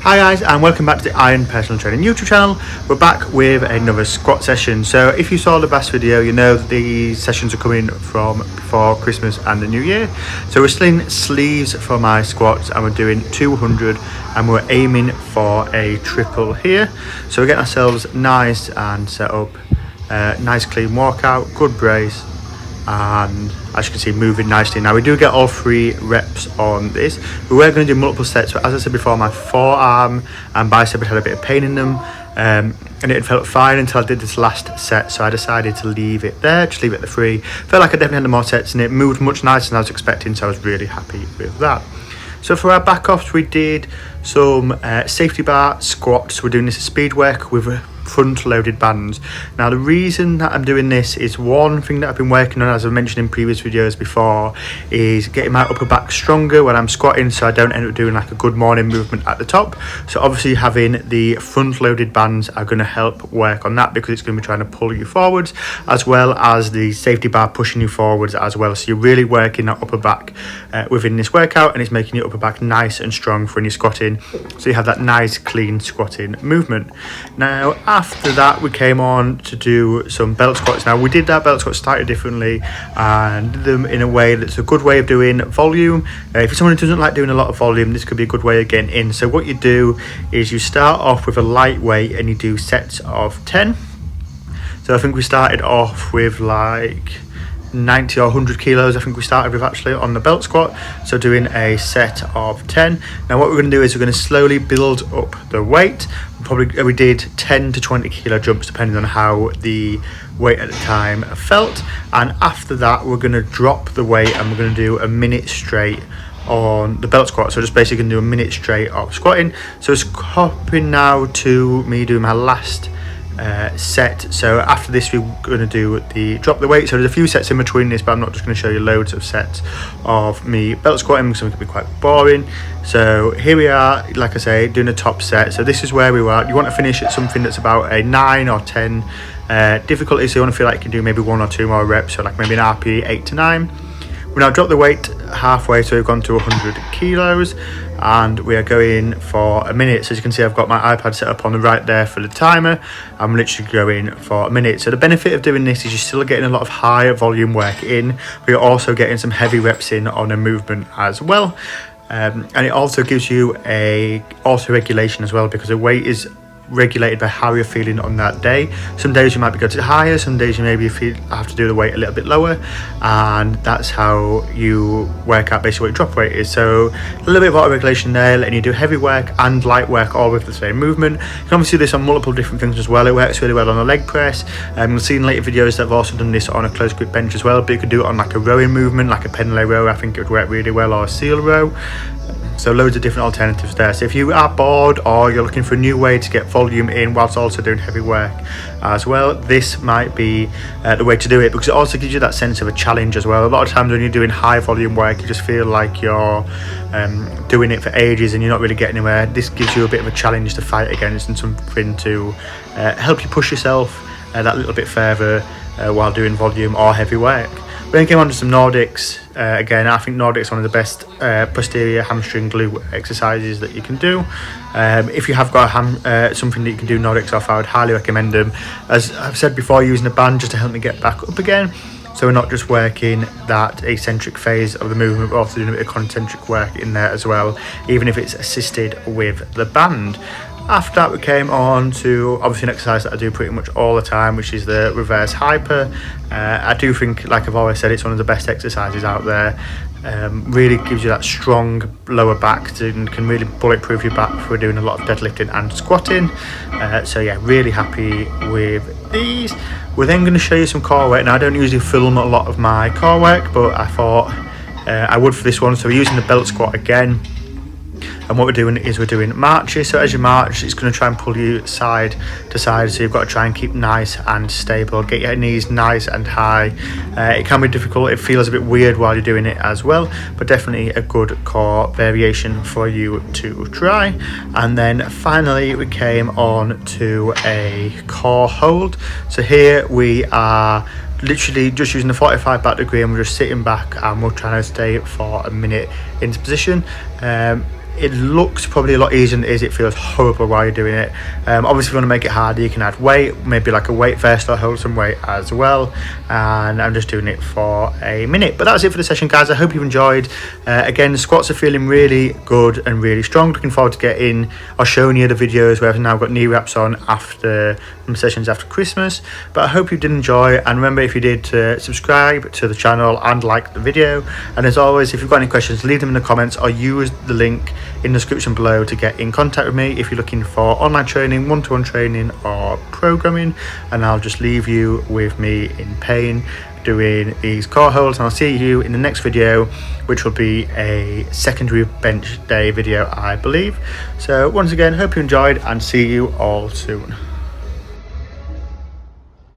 Hi guys, and welcome back to the Iron Personal Training YouTube channel. We're back with another squat session. So if you saw the last video, you know that these sessions are coming from before Christmas and the New Year. So we're still in sleeves for my squats and we're doing 200 and we're aiming for a triple here. So we're getting ourselves nice and set up, nice clean workout, good brace, and as you can see, moving nicely. Now we do get all 3 reps on this. We were going to do multiple sets, but as I said before, my forearm and bicep had a bit of pain in them, and it felt fine until I did this last set, so I decided to leave it there, just leave it at the 3. Felt like I definitely had more sets and it moved much nicer than I was expecting, so I was really happy with that. So for our back offs, we did some safety bar squats. We're doing this speed work with front loaded bands. Now the reason that I'm doing this is one thing that I've been working on, as I've mentioned in previous videos before, is getting my upper back stronger when I'm squatting, so I don't end up doing like a good morning movement at the top. So obviously having the front loaded bands are going to help work on that, because it's going to be trying to pull you forwards, as well as the safety bar pushing you forwards as well. So you're really working that upper back within this workout, and it's making your upper back nice and strong for when you're squatting, so you have that nice clean squatting movement. Now after that, we came on to do some belt squats. Now we did that belt squat slightly differently and did them in a way that's a good way of doing volume. If you're someone who doesn't like doing a lot of volume, this could be a good way of getting in. So what you do is you start off with a lightweight and you do sets of 10. So I think we started off with like 90 or 100 kilos, I think we started with actually on the belt squat, so doing a set of 10. Now what we're going to do is we're going to slowly build up the weight. We did 10 to 20 kilo jumps depending on how the weight at the time felt, and after that we're going to drop the weight and we're going to do a minute straight on the belt squat. So just basically going to do a minute straight of squatting. So it's hopping now to me doing my last set. So after this we're going to do the drop the weight. So there's a few sets in between this, but I'm not just going to show you loads of sets of me belt squatting because it can be quite boring. So here we are, like I say, doing a top set. So this is where we were. You want to finish at something that's about a 9 or 10 difficulty, so you want to feel like you can do maybe 1 or 2 more reps, so like maybe an RP 8 to 9. We now drop the weight halfway, so we've gone to 100 kilos and we are going for a minute. So as you can see, I've got my iPad set up on the right there for the timer. I'm literally going for a minute. So the benefit of doing this is you're still getting a lot of high volume work in, but you're also getting some heavy reps in on a movement as well. And it also gives you a auto-regulation as well, because the weight is regulated by how you're feeling on that day. Some days you might be going to higher, some days you maybe have to do the weight a little bit lower, and that's how you work out basically what your drop weight is. So a little bit of auto regulation there, letting you do heavy work and light work all with the same movement. You can obviously do this on multiple different things as well. It works really well on a leg press. You'll see in later videos that I've also done this on a close grip bench as well, but you could do it on like a rowing movement, like a pendulum row. I think it would work really well, or a seal row. So loads of different alternatives there. So if you are bored or you're looking for a new way to get volume in whilst also doing heavy work as well, this might be the way to do it, because it also gives you that sense of a challenge as well. A lot of times when you're doing high volume work, you just feel like you're doing it for ages and you're not really getting anywhere. This gives you a bit of a challenge to fight against and something to help you push yourself that little bit further while doing volume or heavy work. Then came on to some Nordics. Again, I think Nordics are one of the best posterior hamstring glute exercises that you can do. If you have got something that you can do Nordics off, I would highly recommend them. As I've said before, using a band just to help me get back up again. So we're not just working that eccentric phase of the movement, we're also doing a bit of concentric work in there as well, even if it's assisted with the band. After that we came on to obviously an exercise that I do pretty much all the time, which is the reverse hyper. I do think, like I've always said, it's one of the best exercises out there. Really gives you that strong lower back and can really bulletproof your back for doing a lot of deadlifting and squatting. So yeah, really happy with these. We're then going to show you some core work. Now I don't usually film a lot of my core work, but I thought I would for this one. So we're using the belt squat again. And what we're doing is we're doing marches. So as you march, it's going to try and pull you side to side, so you've got to try and keep nice and stable, get your knees nice and high. It can be difficult, it feels a bit weird while you're doing it as well, but definitely a good core variation for you to try. And then finally we came on to a core hold. So here we are literally just using the 45 back degree, and we're just sitting back and we're trying to stay for a minute into position. it looks probably a lot easier than it is. It feels horrible while you're doing it. Obviously, if you want to make it harder, you can add weight, maybe like a weight vest or hold some weight as well. And I'm just doing it for a minute. But that's it for the session, guys. I hope you've enjoyed. Again, the squats are feeling really good and really strong. Looking forward to getting or showing you the videos where I've now got knee wraps on after sessions after Christmas. But I hope you did enjoy, and remember, if you did, to subscribe to the channel and like the video. And as always, if you've got any questions, leave them in the comments or use the link in the description below to get in contact with me if you're looking for online training, one-to-one training or programming. And I'll just leave you with me in pain doing these core holds, and I'll see you in the next video, which will be a secondary bench day video, I believe. So once again, hope you enjoyed, and see you all soon.